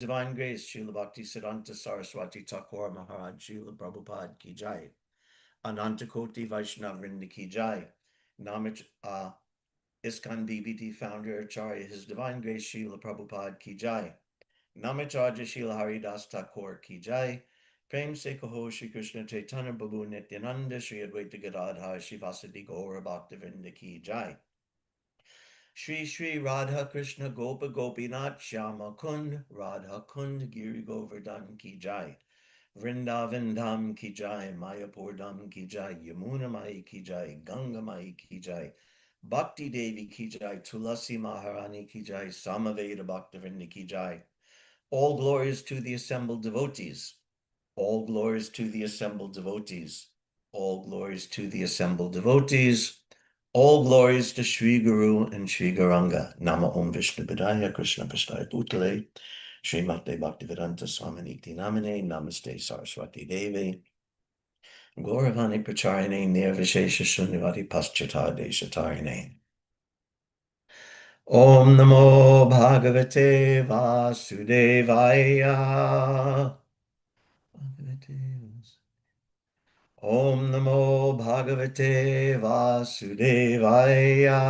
Divine Grace, Srila Bhakti Siddhanta Saraswati Thakur Maharaj Srila Prabhupada Ki Jai. Ananta Koti Vaishnav Vrinda Ki Jai. Namach ISKCON DBT founder Acharya His Divine Grace Srila Prabhupada Ki Jai. Namacharya Srila Haridas Thakur Ki Jai. Prem Se Kaho Shri Krishna Chaitanya Prabhu Nityananda Shri Advaita Gadadhar Shivasati Gaura Bhaktivinoda Ki Jai. Shri Shri Radha Krishna Gopa Gopinath Shyama Kund Radha Kund Giri Govardhan Ki Jai. Vrindavan Dham Ki Jai, Mayapur Dham Ki Jai, Yamuna Mai Ki Jai, Ganga Mai Ki Jai, Bhakti Devi Ki Jai, Tulasi Maharani Ki Jai, Samaveda Bhaktivinoda Ki Jai. All glories to the assembled devotees. All glories to the assembled devotees. All glories to the assembled devotees. All glories to Sri Guru and Sri Gauranga. Nama Om Vishnu Padaya Krishna Prasthaya Bhutale. Srimate Bhaktivedanta Swaminiti Namane. Namaste Saraswati Devi. Gauravani Pracharine Nirvishesha Shunyavati Paschata Deshatarine. Om Namo Bhagavate Vasudevaya. Om Namo Bhagavate Vasudevaya.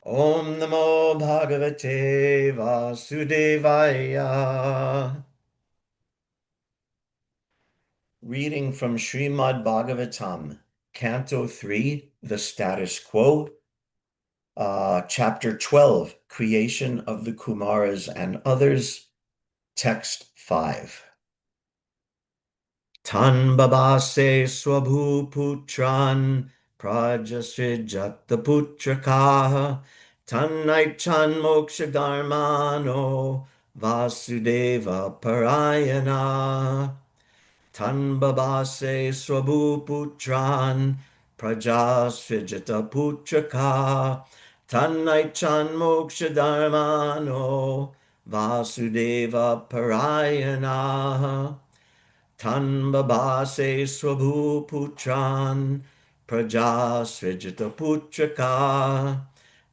Om Namo Bhagavate Vasudevaya. Reading from Srimad Bhagavatam, Canto 3, The Status Quo, Chapter 12, Creation of the Kumaras and Others, Text 5. Tan babase swabhu putran prajasrijata putrakaha tannaichan moksha dharmano vasudeva parayana. Tan babase swabhu putran prajasrijata putraka tannaichan moksha dharmano vasudeva parayana. Tan babase swabhu putran praja srijata putraka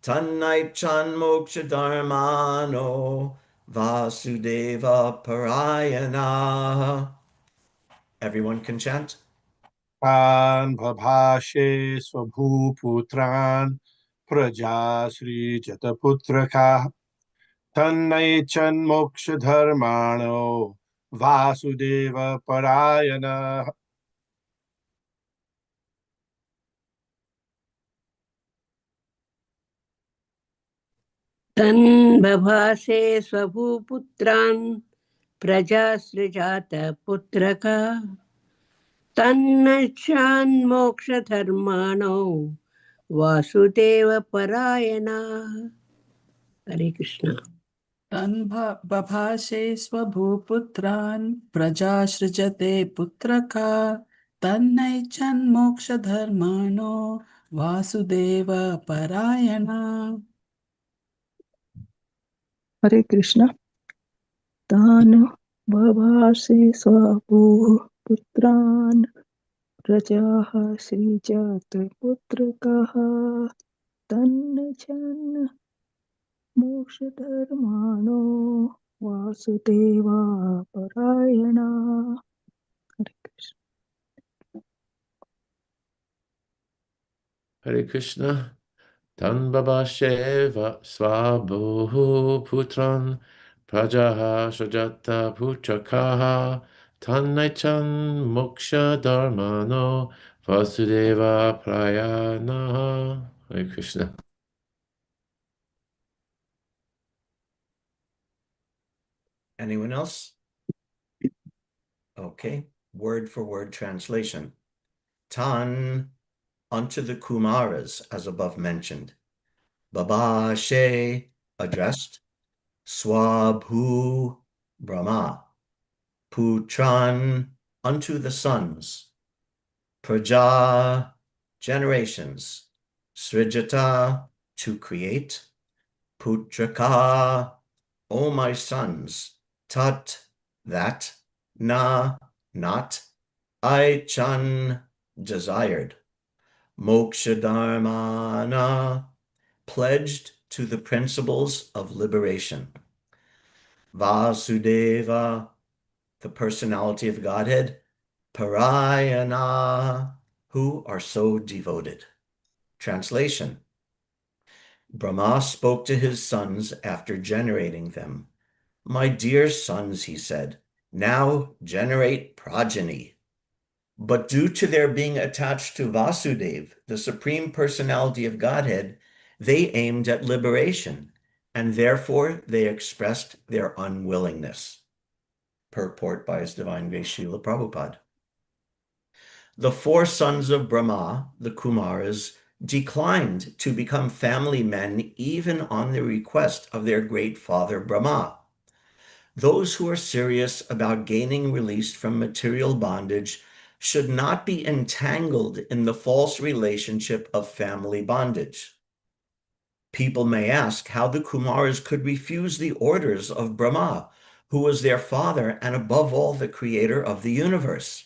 tannaichan moksha dharmano vasudeva parayana. Everyone can chant. Tan babhashe swabhuputran prajasri jataputraka tannaichan moksha dharmano vasudeva parayana. तन् बभासे स्वभूपुत्रान् प्रजासृजात पुत्रका तन्नच्छान्मोक्षधर्माणो वासुदेव परायणा. हरे कृष्ण. तन् बभाषे स्वभूपुत्रान् प्रजासृजते पुत्रका तन्नैच्छन्मोक्षधर्माणो वासुदेव परायणा. हरे कृष्ण. तान् बभाषे स्वपुत्रान् प्रजाः सृजत पुत्रकः तन्नच्छन् मोक्षधर्माणो वासुदेवा परायणा. हरे Krishna. Hare Krishna. Tan babasheva swabhu putran prajaha shajata putrakaha tannaichan moksha dharmano vasudeva prayana. Hare Krishna. Anyone else? Okay, word for word translation. Tan, unto the Kumaras, as above mentioned. Babashe, addressed. Swabhu, Brahma. Putran, unto the sons. Praja, generations. Srijata, to create. Putraka, O my sons. Tat, that. Na, not. Aichan, desired. Moksha dharmana, pledged to the principles of liberation. Vasudeva, the personality of Godhead, Parayana, who are so devoted. Translation: Brahma spoke to his sons after generating them. My dear sons, he said, now generate progeny. But due to their being attached to Vasudeva, the Supreme Personality of Godhead, they aimed at liberation, and therefore they expressed their unwillingness. Purport by His Divine Grace Srila Prabhupada. The four sons of Brahma, the Kumaras, declined to become family men even on the request of their great father Brahma. Those who are serious about gaining release from material bondage should not be entangled in the false relationship of family bondage. People may ask how the Kumaras could refuse the orders of Brahma, who was their father and above all the creator of the universe.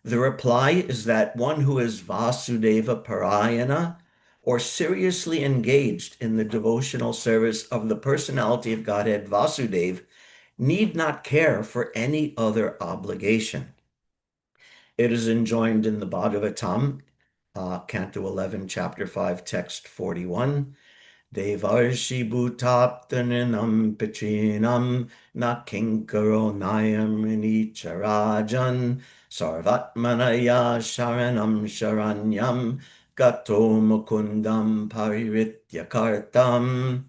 The reply is that one who is Vasudeva Parayana, or seriously engaged in the devotional service of the personality of Godhead Vasudeva, need not care for any other obligation. It is enjoined in the Bhagavatam, Canto 11, Chapter 5, Text 41, Devarshi bhutaptaninam pichinam na kinkaro nayam charajan sarvatmanaya sharanam sharanyam gato mukundam parityakartam.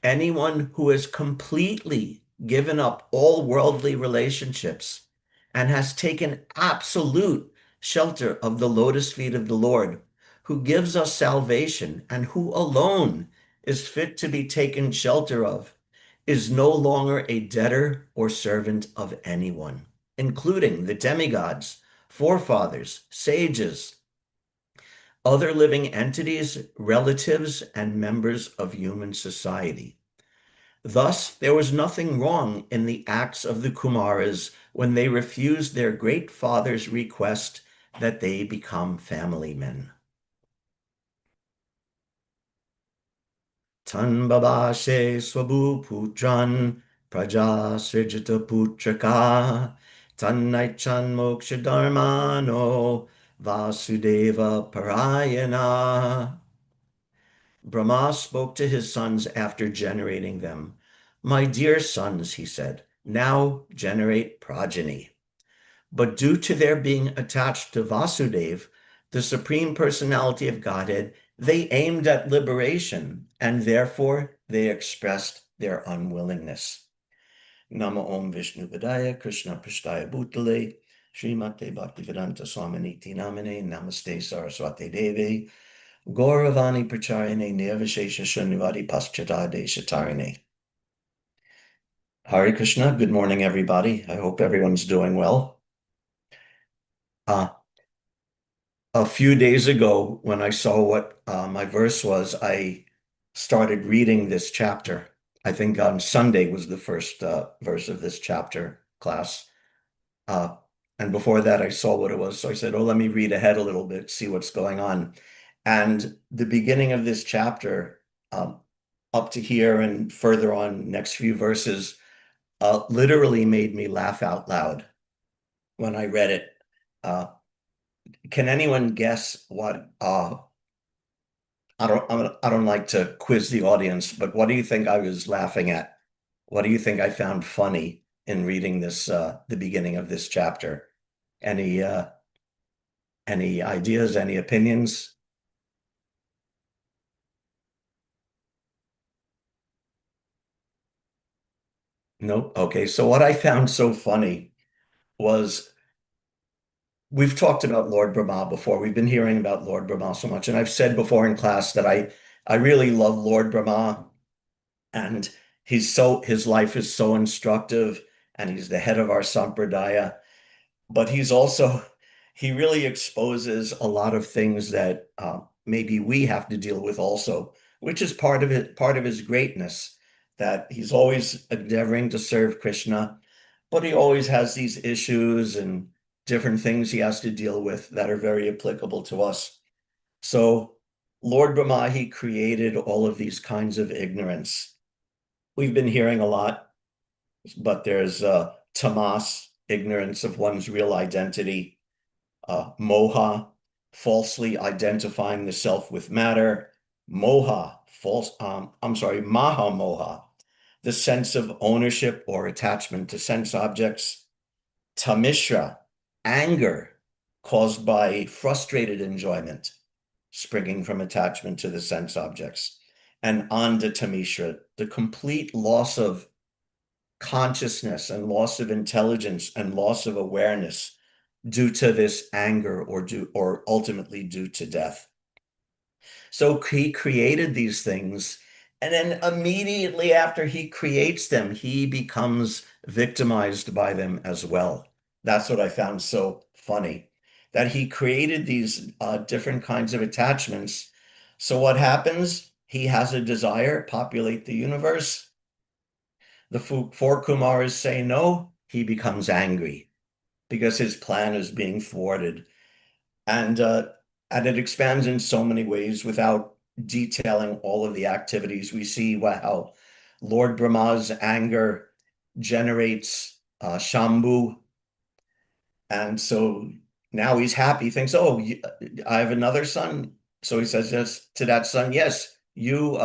Anyone who has completely given up all worldly relationships and has taken absolute shelter of the lotus feet of the Lord, who gives us salvation and who alone is fit to be taken shelter of, is no longer a debtor or servant of anyone, including the demigods, forefathers, sages, other living entities, relatives, and members of human society. Thus, there was nothing wrong in the acts of the Kumaras when they refused their great father's request that they become family men. Tan babashe swabu putran praja srijita putraka tannaichan moksha dharmano vasudeva parayana. Brahma spoke to his sons after generating them. My dear sons, he said, now generate progeny. But due to their being attached to Vasudeva, the Supreme Personality of Godhead, they aimed at liberation, and therefore they expressed their unwillingness. Nama Om Vishnu Padaya Krishna Prashtaya Bhutale Srimate Bhaktivedanta Swaminiti Namane Namaste Saraswati Devi Gauravani Pracharine Nirvishesha Shunyavadi Paschatade Shatarine. Hare Krishna, good morning, everybody. I hope everyone's doing well. A few days ago, when I saw what my verse was, I started reading this chapter. I think on Sunday was the first verse of this chapter class. And before that, I saw what it was. So I said, oh, let me read ahead a little bit, see what's going on. And the beginning of this chapter, up to here and further on, next few verses, literally made me laugh out loud when I read it. Can anyone guess what? I don't like to quiz the audience, but what do you think I was laughing at? What do you think I found funny in reading this? The beginning of this chapter. Any ideas? Any opinions? Nope. Okay. So what I found so funny was we've talked about Lord Brahma before. We've been hearing about Lord Brahma so much, and I've said before in class that I really love Lord Brahma, and his life is so instructive, and he's the head of our sampradaya. But he really exposes a lot of things that maybe we have to deal with also, which is part of it, part of his greatness, that he's always endeavoring to serve Krishna, but he always has these issues and different things he has to deal with that are very applicable to us. So Lord Brahma, he created all of these kinds of ignorance. We've been hearing a lot, but there's tamas, ignorance of one's real identity, moha, falsely identifying the self with matter, maha, moha, the sense of ownership or attachment to sense objects, tamishra, anger caused by frustrated enjoyment, springing from attachment to the sense objects, and anda tamishra, the complete loss of consciousness and loss of intelligence and loss of awareness due to this anger or ultimately due to death. So he created these things, and then immediately after he creates them, he becomes victimized by them as well. That's what I found so funny, that he created these different kinds of attachments. So what happens? He has a desire, populate the universe. The four Kumaras say no, he becomes angry because his plan is being thwarted. And it expands in so many ways without detailing all of the activities. We see how Lord Brahma's anger generates Shambhu. And so now he's happy, he thinks, oh, I have another son. So he says yes to that son, yes, you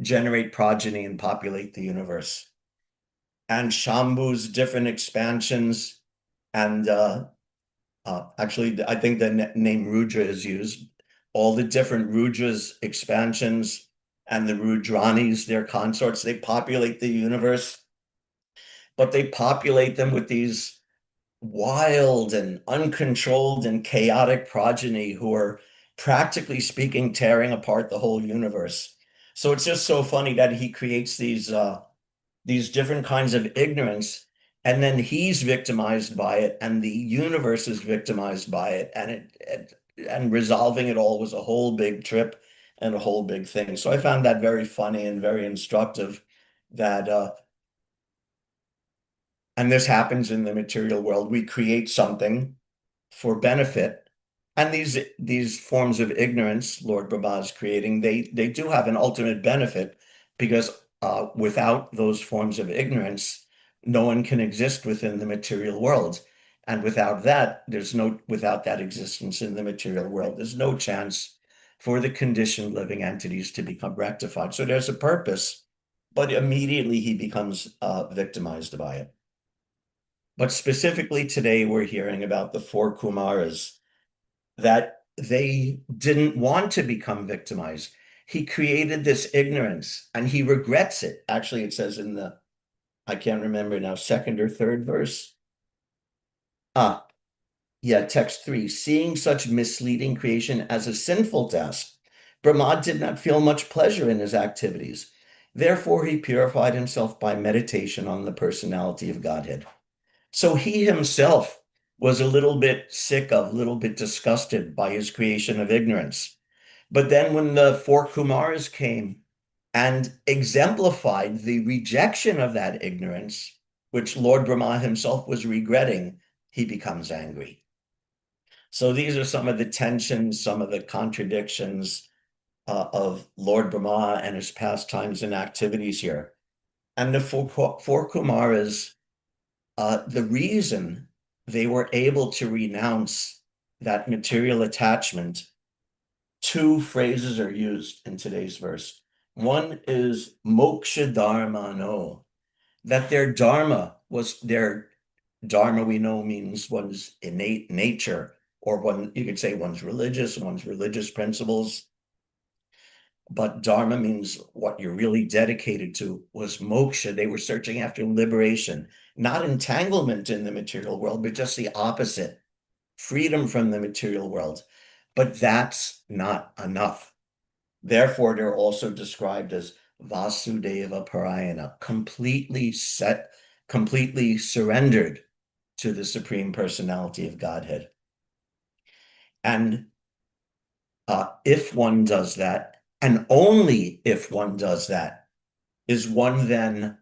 generate progeny and populate the universe. And Shambhu's different expansions and actually, I think the name Rudra is used. All the different Rudra's expansions and the Rudranis, their consorts, they populate the universe, but they populate them with these wild and uncontrolled and chaotic progeny who are practically speaking tearing apart the whole universe. So it's just so funny that he creates these different kinds of ignorance, and then he's victimized by it, and the universe is victimized by it, and resolving it all was a whole big trip and a whole big thing. So I found that very funny and very instructive that and this happens in the material world. We create something for benefit. And these forms of ignorance Lord Brahma is creating, they do have an ultimate benefit because without those forms of ignorance, no one can exist within the material world. And without that, without that existence in the material world, there's no chance for the conditioned living entities to become rectified. So there's a purpose, but immediately he becomes victimized by it. But specifically today, we're hearing about the four Kumaras, that they didn't want to become victimized. He created this ignorance and he regrets it. Actually, it says in I can't remember now, second or third verse. Text 3, seeing such misleading creation as a sinful task, Brahma did not feel much pleasure in his activities. Therefore, he purified himself by meditation on the personality of Godhead. So he himself was a little bit sick of, a little bit disgusted by his creation of ignorance. But then when the four Kumaras came and exemplified the rejection of that ignorance, which Lord Brahma himself was regretting, he becomes angry. So these are some of the tensions, some of the contradictions of Lord Brahma and his pastimes and activities here. And the four Kumaras, the reason they were able to renounce that material attachment, two phrases are used in today's verse. One is moksha dharma no, that their dharma we know means one's innate nature, or you could say one's religious principles. But dharma means what you're really dedicated to, was moksha. They were searching after liberation, not entanglement in the material world, but just the opposite, freedom from the material world. But that's not enough. Therefore, they're also described as Vasudeva Parayana, completely surrendered to the Supreme Personality of Godhead. And if one does that, and only if one does that, is one then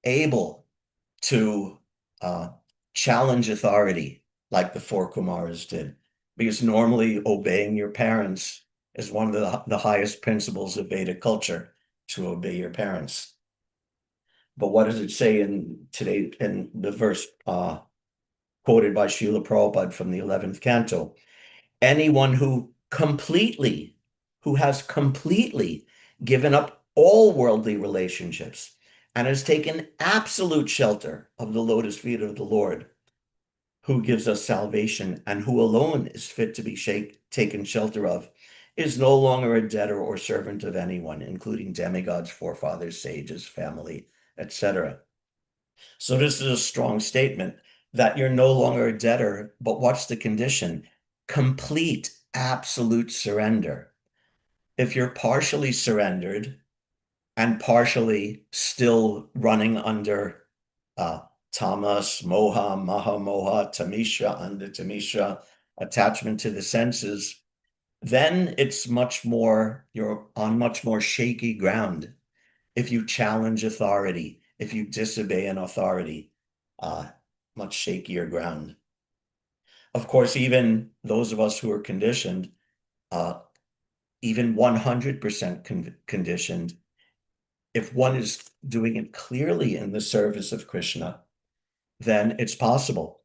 able to challenge authority like the four Kumaras did. because normally obeying your parents is one of the highest principles of Vedic culture, to obey your parents. But what does it say in the verse quoted by Srila Prabhupada from the 11th canto? Anyone who has completely given up all worldly relationships and has taken absolute shelter of the lotus feet of the Lord, who gives us salvation and who alone is fit to be taken shelter of, is no longer a debtor or servant of anyone, including demigods, forefathers, sages, family, etc. So this is a strong statement that you're no longer a debtor, but what's the condition? Complete, absolute surrender. If you're partially surrendered and partially still running under tamas, moha, maha, tamisha, under tamisha, attachment to the senses, then you're on much more shaky ground. If you challenge authority, if you disobey an authority, much shakier ground. Of course, even those of us who are conditioned, even 100% conditioned, if one is doing it clearly in the service of Krishna, then it's possible.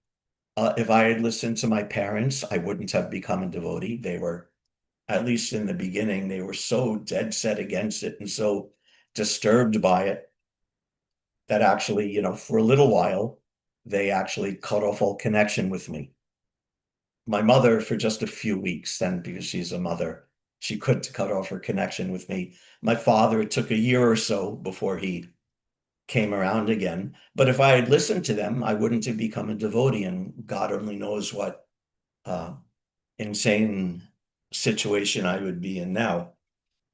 If I had listened to my parents, I wouldn't have become a devotee. They were, at least in the beginning, they were so dead set against it and so disturbed by it that actually, for a little while, they actually cut off all connection with me. My mother, for just a few weeks, then, because she's a mother, she could cut off her connection with me. My father, it took a year or so before he came around again. But if I had listened to them, I wouldn't have become a devotee, and God only knows what insane situation I would be in now.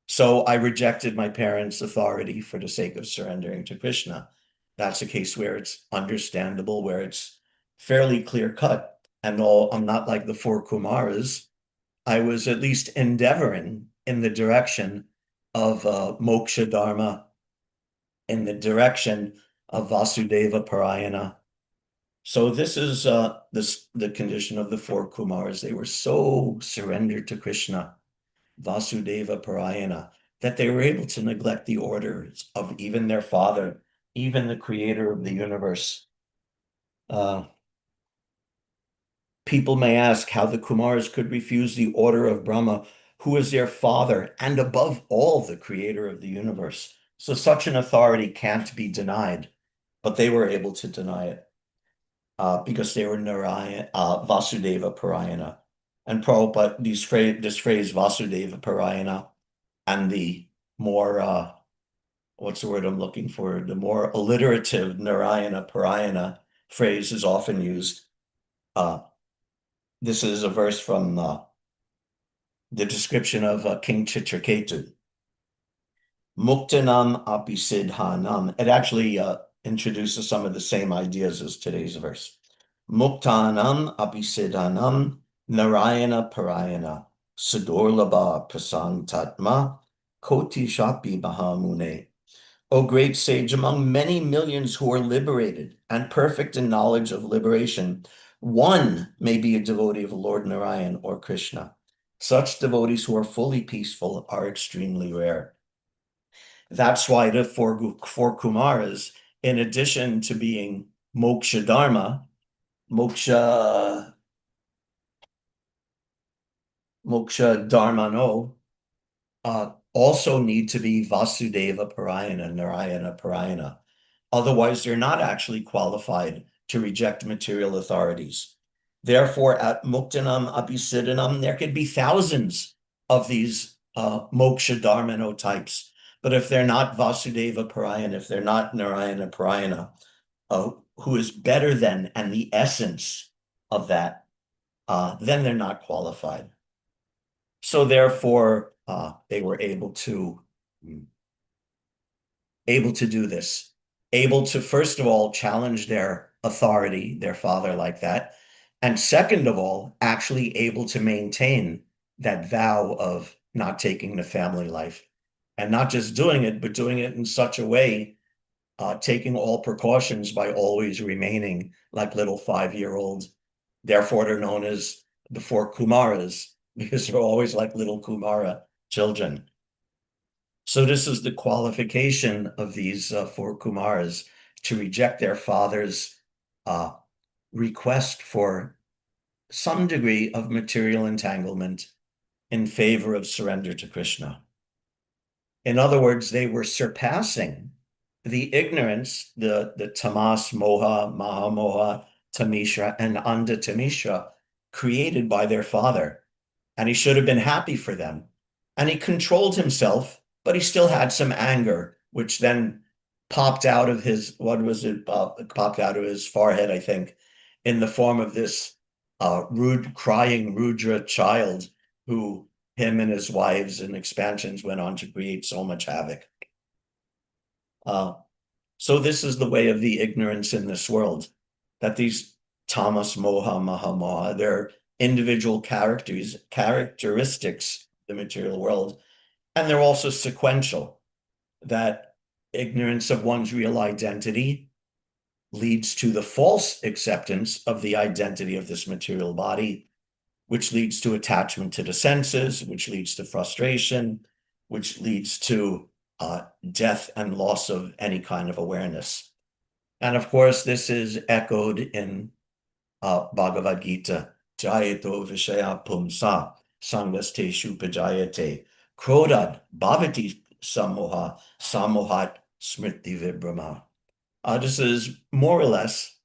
So I rejected my parents' authority for the sake of surrendering to Krishna. That's a case where it's understandable, where it's fairly clear cut. And though I'm not like the four Kumaras, I was at least endeavoring in the direction of moksha dharma, in the direction of Vasudeva Parayana. So this is the condition of the four Kumaras. They were so surrendered to Krishna, Vasudeva Parayana, that they were able to neglect the orders of even their father, even the creator of the universe. People may ask how the Kumaras could refuse the order of Brahma, who is their father and above all the creator of the universe. So such an authority can't be denied, but they were able to deny it because they were Vasudeva Parayana. And Prabhupada, this phrase Vasudeva Parayana, and the more, what's the word I'm looking for? The more alliterative Narayana Parayana phrase is often used. This is a verse from the description of King Chitraketu. Muktanam api siddhanam. It actually introduces some of the same ideas as today's verse. Muktanam api siddhanam Narayana Parayana Sudurlabha Prasang Tatma Koti Shapi Mahamune. O great sage, among many millions who are liberated and perfect in knowledge of liberation, one may be a devotee of Lord Narayan or Krishna. Such devotees who are fully peaceful are extremely rare. That's why the four Kumaras, in addition to being moksha dharma, moksha dharmano, also need to be Vasudeva Parayana, Narayana Parayana. Otherwise, they're not actually qualified to reject material authorities. Therefore, at Muktanam Abhisiddhanam, there could be thousands of these moksha dharmano types. But if they're not Vasudeva Parayana, if they're not Narayana Parayana, who is better than and the essence of that, then they're not qualified. So therefore, they were able to do this, able to, first of all, challenge their authority, their father like that, and second of all, actually able to maintain that vow of not taking the family life, and not just doing it, but doing it in such a way, taking all precautions by always remaining like little 5-year-olds. Therefore, they're known as the four Kumaras, because they're always like little Kumara children. So this is the qualification of these four Kumaras, to reject their father's request for some degree of material entanglement in favor of surrender to Krishna. In other words, they were surpassing the ignorance, the tamas, moha, mahamoha, tamisha, and anda tamisha created by their father. And he should have been happy for them. And he controlled himself, but he still had some anger, which then popped out of his, what was it, popped out of his forehead, I think, in the form of this rude, crying Rudra child who him and his wives and expansions went on to create so much havoc. So this is the way of the ignorance in this world, that these tamas, moha, mahamoha, they're individual characteristics, the material world, and they're also sequential, that ignorance of one's real identity leads to the false acceptance of the identity of this material body, which leads to attachment to the senses, which leads to frustration, which leads to death and loss of any kind of awareness. And of course, this is echoed in Bhagavad Gita, Jayato Vishaya Pumsa, Sangasteshu Pajayate, Krodad Bhavati Samoha, Samohat Smriti Vibrama. This is more or less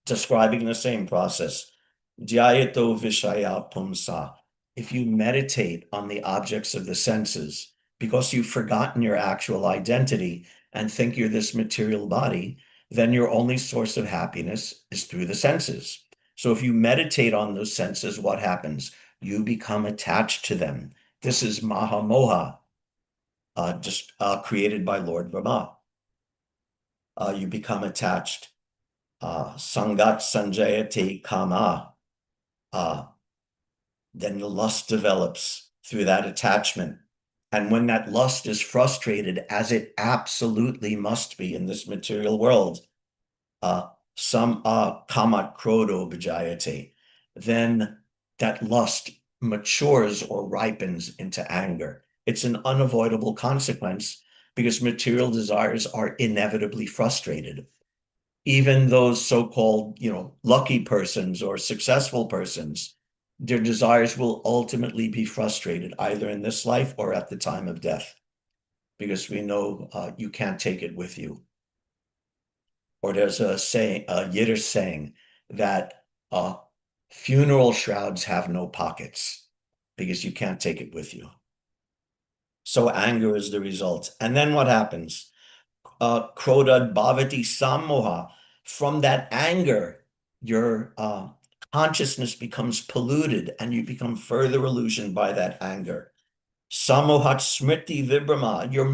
describing the same process. Dhyayato Vishaya Pumsa. If you meditate on the objects of the senses, because you've forgotten your actual identity and think you're this material body, then your only source of happiness is through the senses. So if you meditate on those senses, what happens? You become attached to them. This is Mahamoha, just created by Lord Brahma. You become attached. Sangat Sanjayate Kama. Then the lust develops through that attachment. And when that lust is frustrated, as it absolutely must be in this material world, some kamat krodo bhajayate, then that lust matures or ripens into anger. It's an unavoidable consequence because material desires are inevitably frustrated. Even those so-called, lucky persons or successful persons, their desires will ultimately be frustrated either in this life or at the time of death, because we know you can't take it with you. Or there's a saying, a Yiddish saying, that funeral shrouds have no pockets because you can't take it with you. So anger is the result. And then what happens? Krodad bhavati sammoha. From that anger, your consciousness becomes polluted and you become further illusioned by that anger. Samohat smriti vibrama, your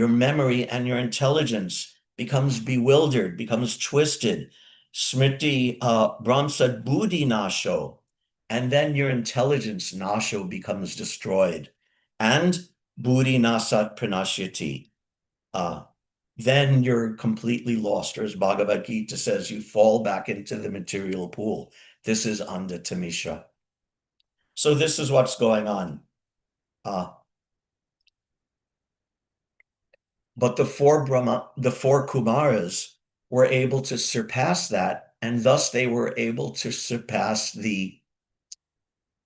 memory and your intelligence becomes bewildered, becomes twisted. Smriti brahmsad buddhi nasho, and then your intelligence nasho becomes destroyed. And buddhi nasat pranashyati. Then you're completely lost, or as Bhagavad Gita says, you fall back into the material pool. This is anda tamisha. So this is what's going on. But the four Kumaras were able to surpass that, and thus they were able to surpass the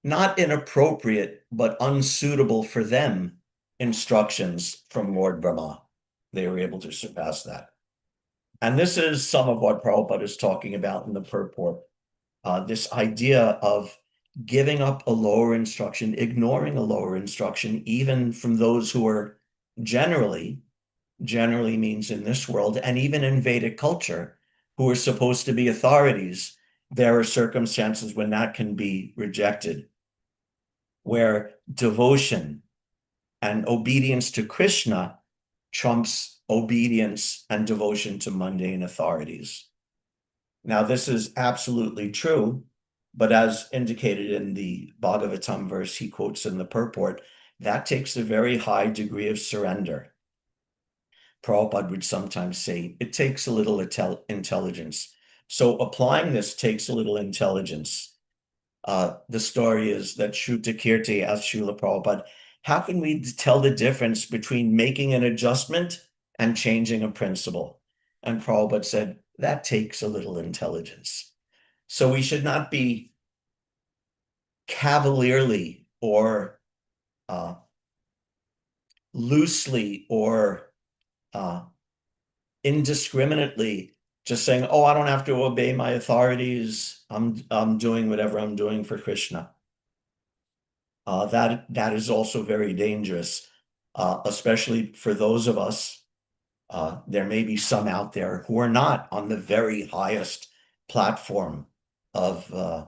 not inappropriate, but unsuitable for them instructions from Lord Brahma. They were able to surpass that. And this is some of what Prabhupada is talking about in the purport. This idea of giving up a lower instruction, ignoring a lower instruction, even from those who are generally means in this world, and even in Vedic culture, who are supposed to be authorities, there are circumstances when that can be rejected, where devotion and obedience to Krishna trumps obedience and devotion to mundane authorities. Now, this is absolutely true, but as indicated in the Bhagavatam verse he quotes in the purport, that takes a very high degree of surrender. Prabhupada would sometimes say, it takes a little intelligence, So applying this takes a little intelligence. The story is that Shruta Kirti asked Srila Prabhupada, how can we tell the difference between making an adjustment and changing a principle? And Prabhupada said, that takes a little intelligence. So we should not be cavalierly or loosely or indiscriminately just saying, oh, I don't have to obey my authorities. I'm doing whatever I'm doing for Krishna. That is also very dangerous, especially for those of us. There may be some out there who are not on the very highest platform of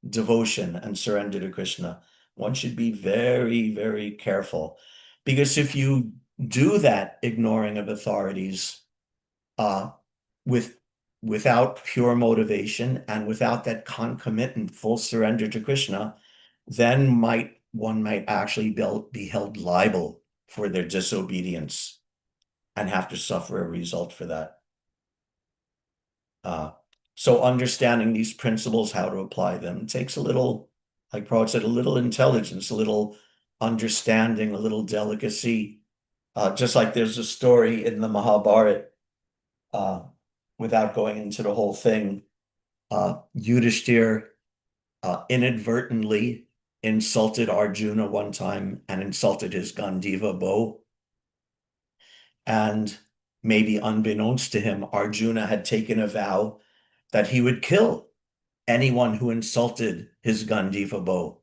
devotion and surrender to Krishna. One should be very, very careful, because if you do that ignoring of authorities without pure motivation and without that concomitant full surrender to Krishna, then one might actually be held liable for their disobedience and have to suffer a result for that. So understanding these principles, how to apply them, takes a little, like Prabhupada said, a little intelligence, a little understanding, a little delicacy. Just like there's a story in the Mahabharata, without going into the whole thing, Yudhishthir inadvertently insulted Arjuna one time and insulted his Gandiva bow. And maybe unbeknownst to him, Arjuna had taken a vow that he would kill anyone who insulted his Gandiva bow.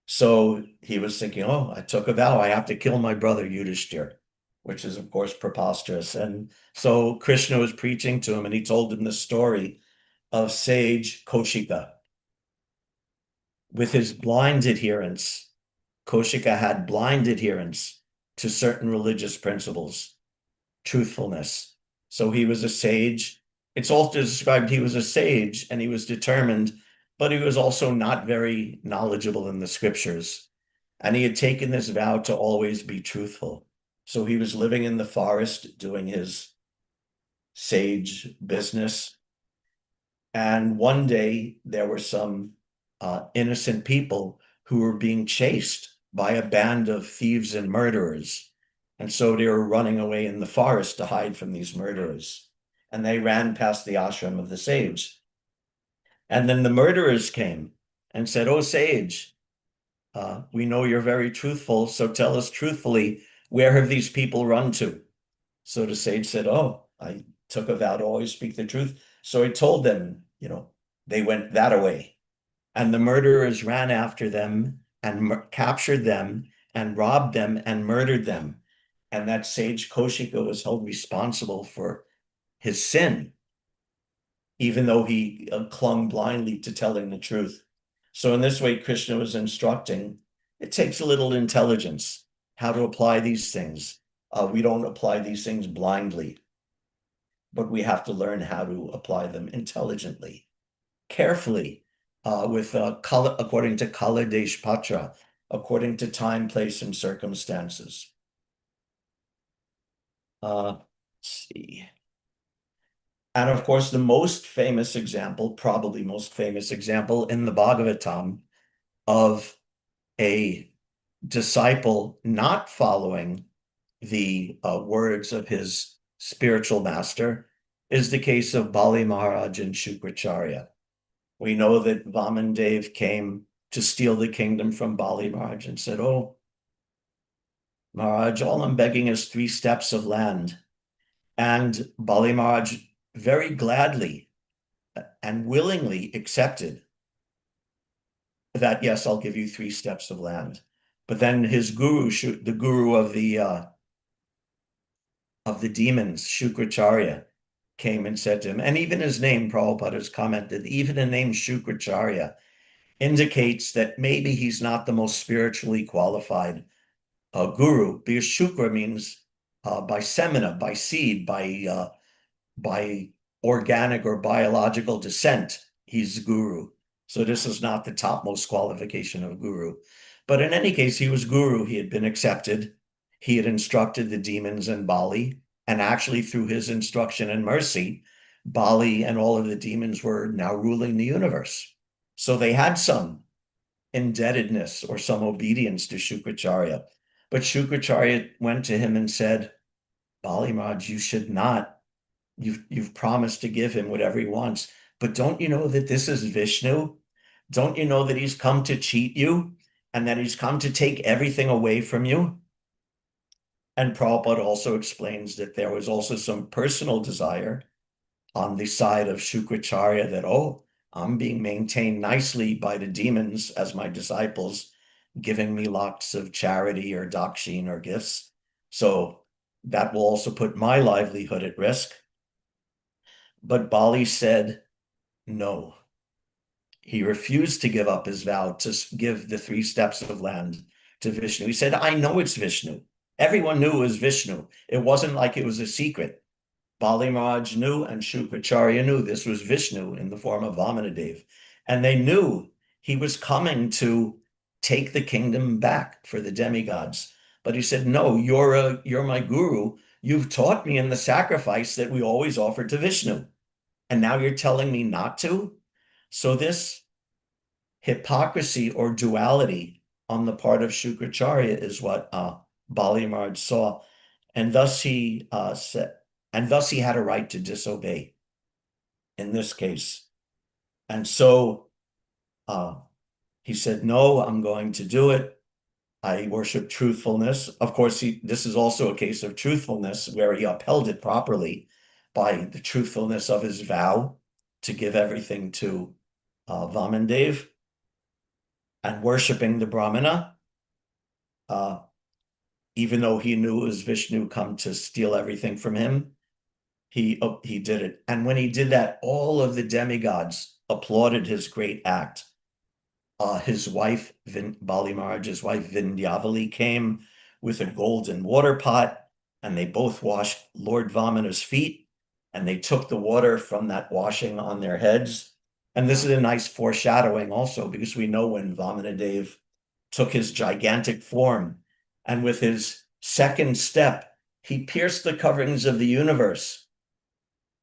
So he was thinking, oh, I took a vow, I have to kill my brother Yudhishthir, which is, of course, preposterous. And so Krishna was preaching to him, and he told him the story of sage Kaushika. With his blind adherence, Kaushika had blind adherence to certain religious principles, truthfulness. So he was a sage. It's also described he was a sage and he was determined, but he was also not very knowledgeable in the scriptures. And he had taken this vow to always be truthful. So he was living in the forest doing his sage business. And one day there were some innocent people who were being chased by a band of thieves and murderers. And so they were running away in the forest to hide from these murderers. And they ran past the ashram of the sage. And then the murderers came and said, oh, sage, we know you're very truthful, so tell us truthfully, where have these people run to? So the sage said, oh, I took a vow to always speak the truth. So he told them, they went that away. And the murderers ran after them and captured them and robbed them and murdered them. And that sage Kaushika was held responsible for his sin, even though he clung blindly to telling the truth. So in this way, Krishna was instructing, it takes a little intelligence how to apply these things. We don't apply these things blindly, but we have to learn how to apply them intelligently, carefully, according to Kala Desh Patra, according to time, place, and circumstances. Let's see. And of course, the most famous example, probably most famous example in the Bhagavatam of a disciple not following the words of his spiritual master is the case of Bali Maharaj and Shukracharya. We know that Vaman Dev came to steal the kingdom from Bali Maharaj and said, oh, Maharaj, all I'm begging is 3 steps of land. And Bali Maharaj very gladly and willingly accepted that, yes, I'll give you 3 steps of land. But then his guru, the guru of the demons, Shukracharya, came and said to him, and even his name, Prabhupada has commented, even the name Shukracharya indicates that maybe he's not the most spiritually qualified guru, because Shukra means by semina, by seed, by organic or biological descent, he's guru. So this is not the topmost qualification of guru. But in any case, he was guru. He had been accepted. He had instructed the demons in Bali. And actually, through his instruction and mercy, Bali and all of the demons were now ruling the universe. So they had some indebtedness or some obedience to Shukracharya. But Shukracharya went to him and said, Bali Maharaj, you should not. You've promised to give him whatever he wants. But don't you know that this is Vishnu? Don't you know that he's come to cheat you and that he's come to take everything away from you? And Prabhupada also explains that there was also some personal desire on the side of Shukracharya that, oh, I'm being maintained nicely by the demons as my disciples, giving me lots of charity or dakshin or gifts. So that will also put my livelihood at risk. But Bali said no. He refused to give up his vow to give the 3 steps of land to Vishnu. He said, I know it's Vishnu. Everyone knew it was Vishnu. It wasn't like it was a secret. Bali Maharaj knew and Shukracharya knew this was Vishnu in the form of Vamanadev. And they knew he was coming to take the kingdom back for the demigods. But he said, no, you're my guru. You've taught me in the sacrifice that we always offer to Vishnu. And now you're telling me not to? So this hypocrisy or duality on the part of Shukracharya is what Bali Maharaj saw. And thus he said, and thus he had a right to disobey in this case. And so he said, no, I'm going to do it. I worship truthfulness. Of course, this is also a case of truthfulness where he upheld it properly by the truthfulness of his vow to give everything to Vamanadev and worshiping the Brahmana, even though he knew it was Vishnu come to steal everything from him. He did it. And when he did that, all of the demigods applauded his great act. His wife, Bali Maharaj's wife, Vindhyavali, came with a golden water pot, and they both washed Lord Vamana's feet, and they took the water from that washing on their heads. And this is a nice foreshadowing also, because we know when Vamanadev took his gigantic form, and with his second step, he pierced the coverings of the universe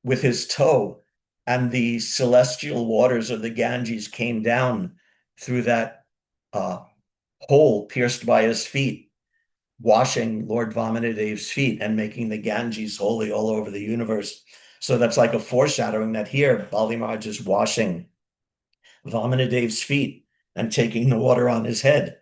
with his toe, and the celestial waters of the Ganges came down through that hole pierced by his feet, washing Lord Vamanadev's feet and making the Ganges holy all over the universe. So that's like a foreshadowing that here Bali Maharaj is washing Vamanadev's feet and taking the water on his head.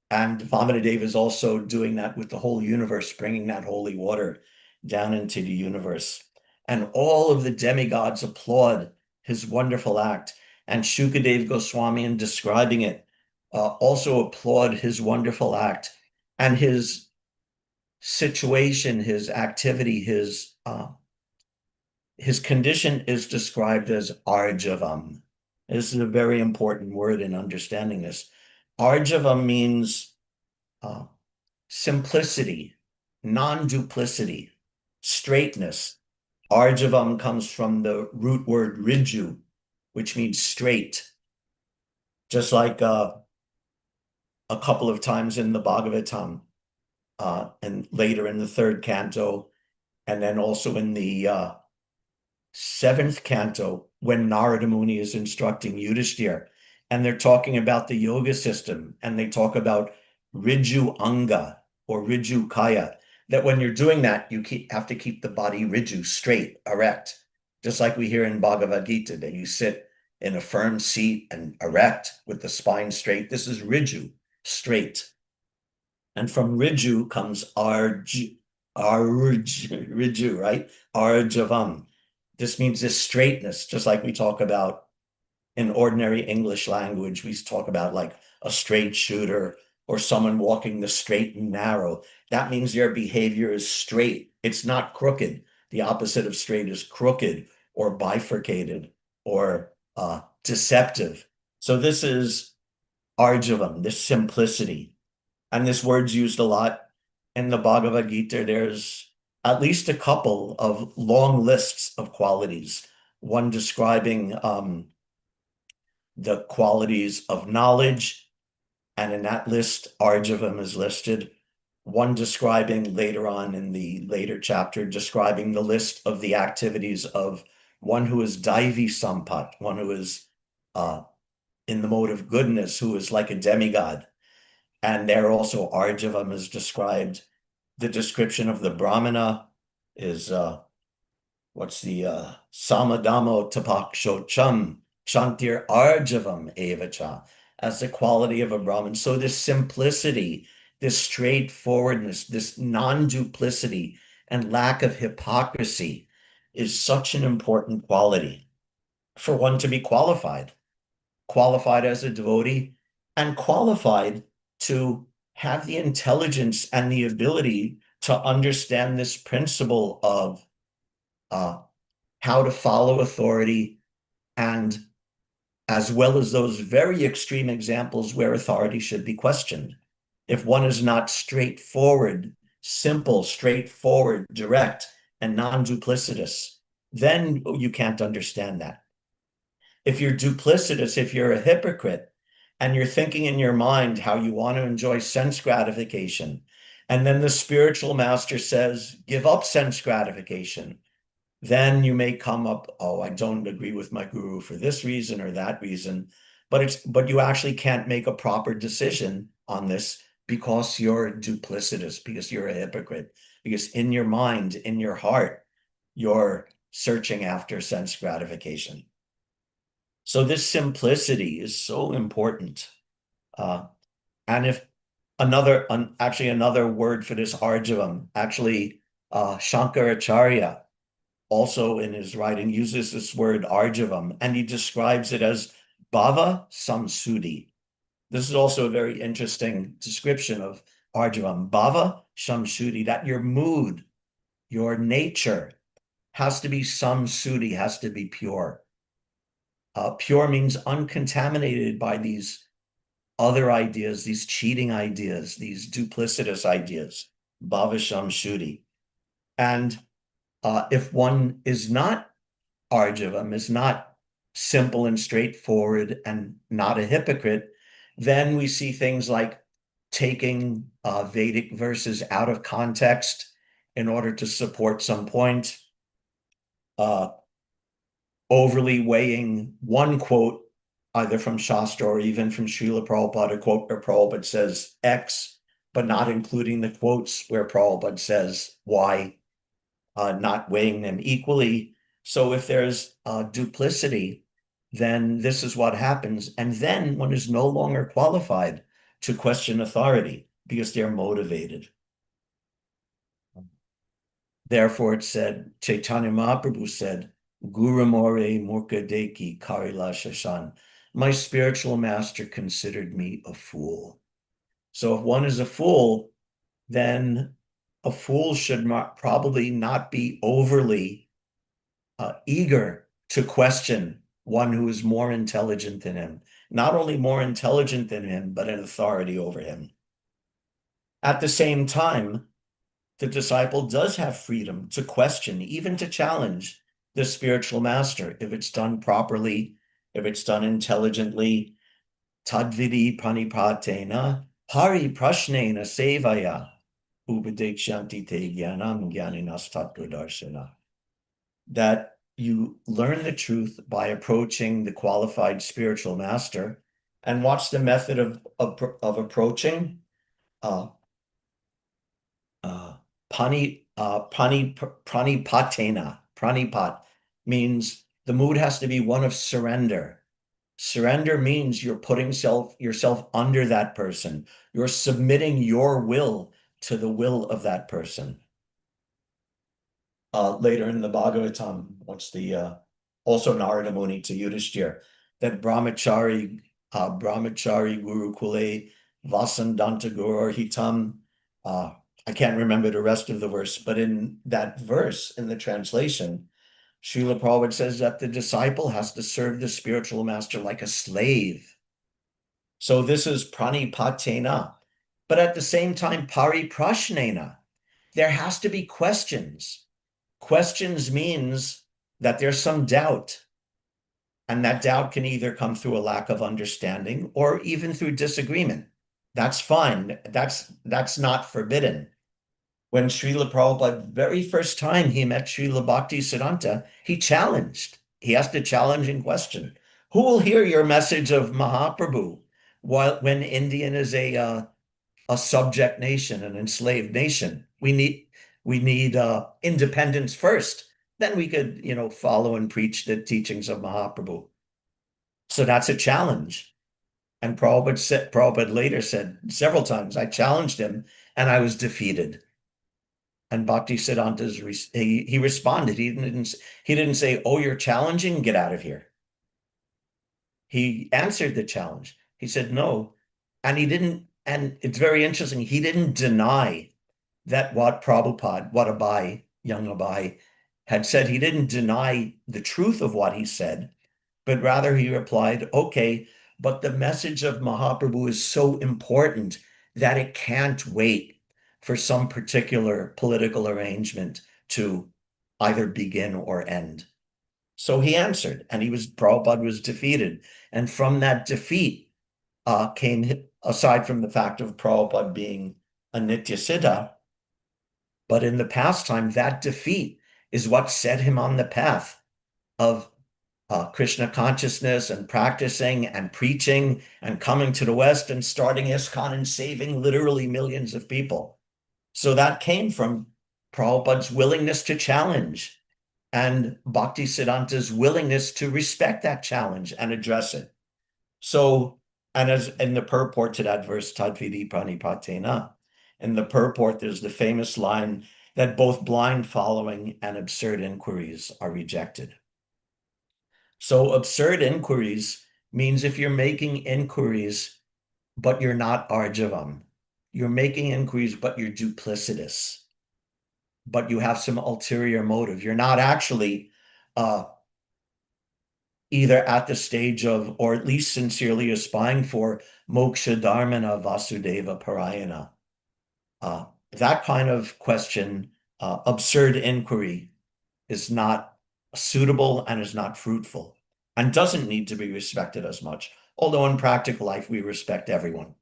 And Vamanadev is also doing that with the whole universe, bringing that holy water down into the universe. And all of the demigods applaud his wonderful act. And Shukadev Goswami, in describing it, also applaud his wonderful act and his situation, his activity, his condition is described as arjavam. This is a very important word in understanding this. Arjavam means simplicity, non-duplicity, straightness. Arjavam comes from the root word riju, which means straight. Just like a couple of times in the Bhagavatam, and later in the 3rd canto, and then also in the 7th canto, when Narada Muni is instructing Yudhishthira, and they're talking about the yoga system, and they talk about Riju Anga or Riju Kaya, that when you're doing that, you have to keep the body Riju, straight, erect. Just like we hear in Bhagavad Gita, that you sit in a firm seat and erect with the spine straight. This is Riju, straight. And from Riju comes Riju, right? Arjavam. This means this straightness, just like we talk about in ordinary English language. We talk about like a straight shooter or someone walking the straight and narrow. That means their behavior is straight. It's not crooked. The opposite of straight is crooked or bifurcated or deceptive. So this is arjavam, this simplicity. And this word's used a lot in the Bhagavad Gita. There's at least a couple of long lists of qualities, one describing the qualities of knowledge, and in that list, arjavam is listed. One describing later on in the later chapter, describing the list of the activities of one who is Daivi Sampat, one who is in the mode of goodness, who is like a demigod. And there also Arjavam is described. The description of the Brahmana is what's the Samadamo Tapaksho Cham Chantir Arjavam Evacha, as the quality of a Brahmin. So this simplicity, this straightforwardness, this non-duplicity and lack of hypocrisy is such an important quality for one to be qualified as a devotee, and qualified to have the intelligence and the ability to understand this principle of how to follow authority, and as well as those very extreme examples where authority should be questioned. If one is not straightforward, simple, straightforward, direct, and non-duplicitous, then you can't understand that. If you're duplicitous, if you're a hypocrite, and you're thinking in your mind how you want to enjoy sense gratification, and then the spiritual master says, give up sense gratification, then you may come up, oh, I don't agree with my guru for this reason or that reason, but you actually can't make a proper decision on this because you're duplicitous, because you're a hypocrite, because in your mind, in your heart, you're searching after sense gratification. So this simplicity is so important. And if actually another word for this arjavam, actually Shankaracharya also in his writing uses this word arjavam, and he describes it as bhava samsudi. This is also a very interesting description of arjavam. Bhava samsudi, that your mood, your nature has to be samsudi, has to be pure. Pure means uncontaminated by these other ideas, these cheating ideas, these duplicitous ideas, bhavasham shuddhi. And if one is not arjavam, is not simple and straightforward and not a hypocrite, then we see things like taking Vedic verses out of context in order to support some point, overly weighing one quote, either from Shastra or even from Srila Prabhupada, a quote where Prabhupada says X, but not including the quotes where Prabhupada says Y, not weighing them equally. So if there's duplicity, then this is what happens. And then one is no longer qualified to question authority because they're motivated. Therefore, it said, Chaitanya Mahaprabhu said, Guru More Murka Deki Karila Shashan. My spiritual master considered me a fool. So if one is a fool, then a fool should probably not be overly eager to question one who is more intelligent than him. Not only more intelligent than him, but an authority over him. At the same time, the disciple does have freedom to question, even to challenge the spiritual master, if it's done properly, if it's done intelligently. Tadvidi pranipatena hari prashnena sevaya upadekshanti te jnanam jnaninas tattvadarshana. That you learn the truth by approaching the qualified spiritual master. And what's the method of approaching? Pranipatena. Pranipat means the mood has to be one of surrender. Surrender means you're putting yourself under that person. You're submitting your will to the will of that person. Later in the Bhagavatam, what's the also Narada Muni to Yudhishthira, that brahmachari guru kule vasandanta guru hitam. I can't remember the rest of the verse, but in that verse, in the translation, Srila Prabhupada says that the disciple has to serve the spiritual master like a slave. So this is pranipatena. But at the same time, pariprashnena. There has to be questions. Questions means that there's some doubt. And that doubt can either come through a lack of understanding or even through disagreement. That's fine. That's not forbidden. when Srila Prabhupada, very first time he met Srila Bhaktisiddhanta, he challenged. He asked a challenging question. Who will hear your message of Mahaprabhu when India is a subject nation, an enslaved nation? We need independence first. Then we could, follow and preach the teachings of Mahaprabhu. So that's a challenge. And Prabhupada later said several times, I challenged him and I was defeated. And Bhaktisiddhanta's he responded. He didn't say, "Oh, you're challenging, get out of here." He answered the challenge. He said, "No," and he didn't. And it's very interesting. He didn't deny that what Prabhupada, what Abai, young Abai, had said. He didn't deny the truth of what he said, but rather he replied, "Okay, but the message of Mahaprabhu is so important that it can't wait for some particular political arrangement to either begin or end." So he answered, and Prabhupada was defeated. And from that defeat came, aside from the fact of Prabhupada being a Nitya Siddha, but in the pastime, that defeat is what set him on the path of Krishna consciousness and practicing and preaching and coming to the West and starting ISKCON and saving literally millions of people. So that came from Prabhupada's willingness to challenge and Bhaktisiddhanta's willingness to respect that challenge and address it. So, and as in the purport to that verse, Tadvidi Pranipatena, in the purport, there's the famous line that both blind following and absurd inquiries are rejected. So absurd inquiries means if you're making inquiries, but you're not arjavam, you're making inquiries, but you're duplicitous, but you have some ulterior motive. You're not actually either at the stage of, or at least sincerely aspiring for moksha dharmana vasudeva parayana. That kind of question, absurd inquiry, is not suitable and is not fruitful and doesn't need to be respected as much. Although in practical life, we respect everyone.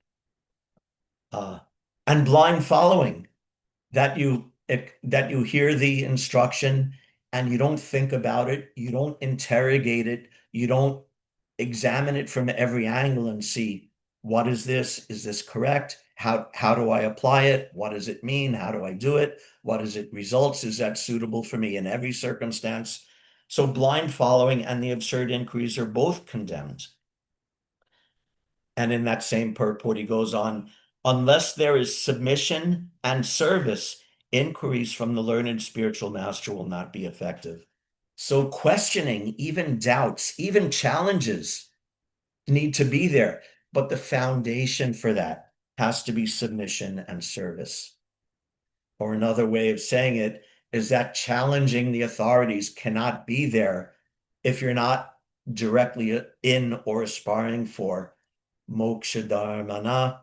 And blind following, that you hear the instruction and you don't think about it, you don't interrogate it, you don't examine it from every angle and see, what is this? Is this correct? How do I apply it? What does it mean? How do I do it? What is it results? Is that suitable for me in every circumstance? So blind following and the absurd inquiries are both condemned. And in that same purport, he goes on, unless there is submission and service, inquiries from the learned spiritual master will not be effective. So questioning, even doubts, even challenges need to be there. But the foundation for that has to be submission and service. Or another way of saying it is that challenging the authorities cannot be there if you're not directly in or aspiring for moksha dharmana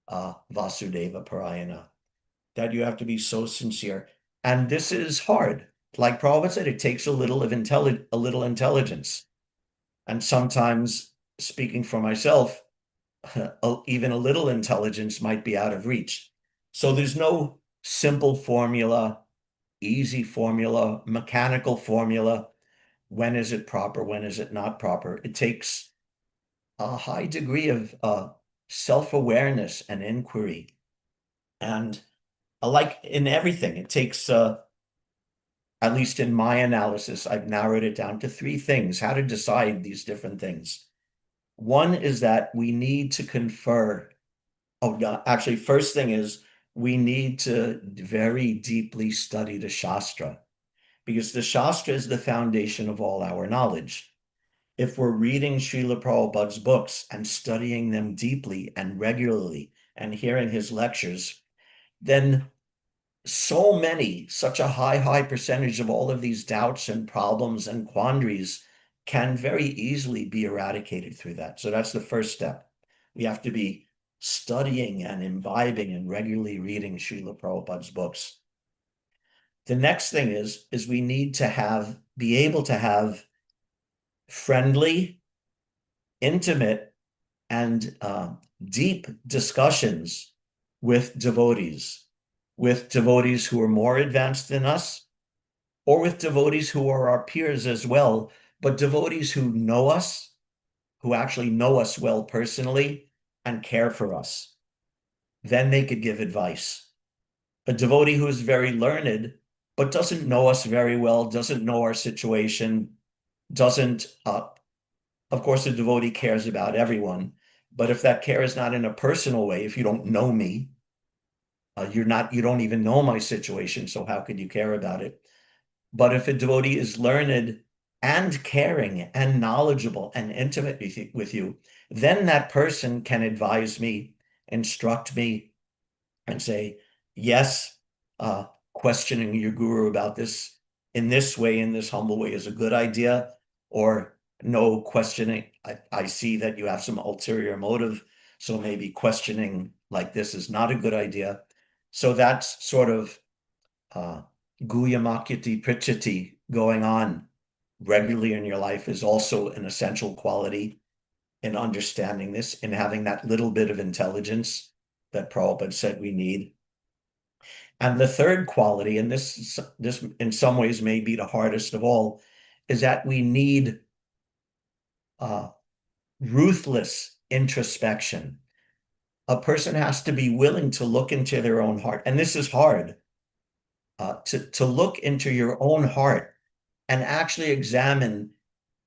vasudeva parayana. That you have to be so sincere. And this is hard. Like Prabhupada said, it takes a little intelligence. And sometimes, speaking for myself, even a little intelligence might be out of reach. So there's no simple formula, easy formula, mechanical formula. When is it proper? When is it not proper? It takes a high degree of self-awareness and inquiry. And like in everything, it takes, at least in my analysis, I've narrowed it down to 3 things, how to decide these different things. One is that we need to confer. Actually, first thing is we need to very deeply study the Shastra, because the Shastra is the foundation of all our knowledge. If we're reading Srila Prabhupada's books and studying them deeply and regularly and hearing his lectures, then such a high percentage of all of these doubts and problems and quandaries can very easily be eradicated through that. So that's the first step. We have to be studying and imbibing and regularly reading Srila Prabhupada's books. The next thing is we need to be able to have friendly, intimate, and deep discussions with devotees. with devotees who are more advanced than us, or with devotees who are our peers as well, but devotees who know us, who actually know us well personally and care for us. Then they could give advice. A devotee who is very learned, but doesn't know us very well, doesn't know our situation, doesn't, of course, a devotee cares about everyone, but if that care is not in a personal way, if you don't know me, you don't even know my situation, so how could you care about it? But if a devotee is learned and caring and knowledgeable and intimate with you, then that person can advise me, instruct me, and say, yes, questioning your guru about this in this way, in this humble way, is a good idea, or no, questioning, I see that you have some ulterior motive, so maybe questioning like this is not a good idea. So that's sort of Guhyamakyati Prichati going on regularly in your life is also an essential quality in understanding this, in having that little bit of intelligence that Prabhupada said we need. And the third quality, and this in some ways may be the hardest of all, is that we need ruthless introspection. A person has to be willing to look into their own heart, and this is hard, to look into your own heart and actually examine,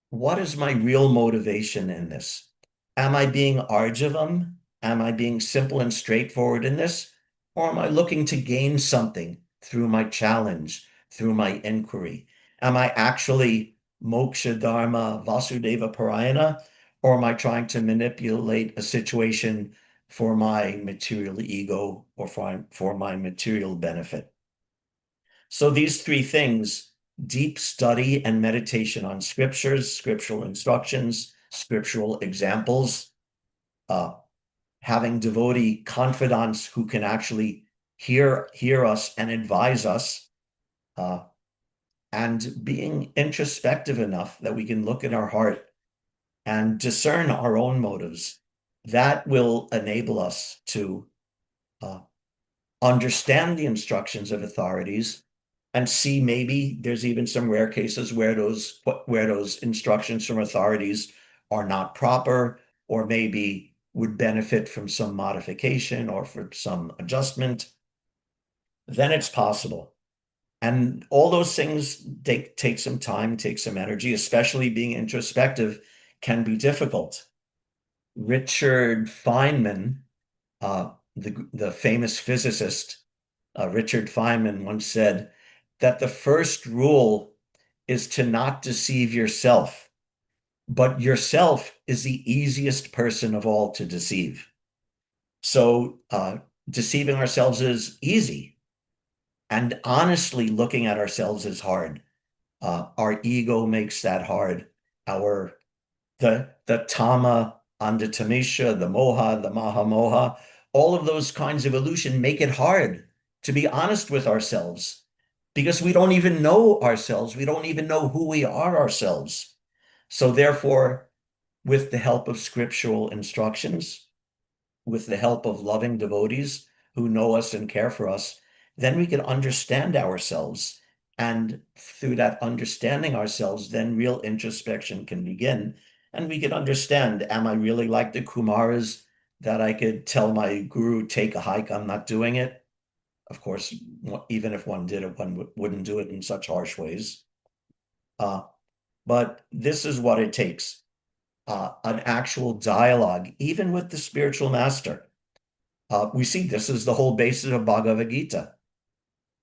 what is my real motivation in this? Am I being arjavam? Am I being simple and straightforward in this? Or am I looking to gain something through my challenge, through my inquiry? Am I actually moksha dharma vasudeva parayana? Or am I trying to manipulate a situation for my material ego or for my material benefit? So these three things, deep study and meditation on scriptures, scriptural instructions, scriptural examples, having devotee confidants who can actually hear us and advise us, and being introspective enough that we can look in our heart and discern our own motives, that will enable us to understand the instructions of authorities and see maybe there's even some rare cases where those instructions from authorities are not proper, or maybe would benefit from some modification or from some adjustment. Then it's possible. And all those things take some time, take some energy, especially being introspective can be difficult. Richard Feynman, the famous physicist, Richard Feynman once said that the first rule is to not deceive yourself, but yourself is the easiest person of all to deceive. So deceiving ourselves is easy, and honestly looking at ourselves is hard. Our ego makes that hard. The tama and the tamisha, the moha, the mahamoha, all of those kinds of illusion make it hard to be honest with ourselves, because we don't even know ourselves. We don't even know who we are ourselves. So therefore, with the help of scriptural instructions, with the help of loving devotees who know us and care for us, then we can understand ourselves. And through that understanding ourselves, then real introspection can begin. And we can understand, am I really like the Kumaras, that I could tell my guru, take a hike, I'm not doing it? Of course, even if one did it, one wouldn't do it in such harsh ways. But this is what it takes, an actual dialogue, even with the spiritual master. We see this is the whole basis of Bhagavad Gita,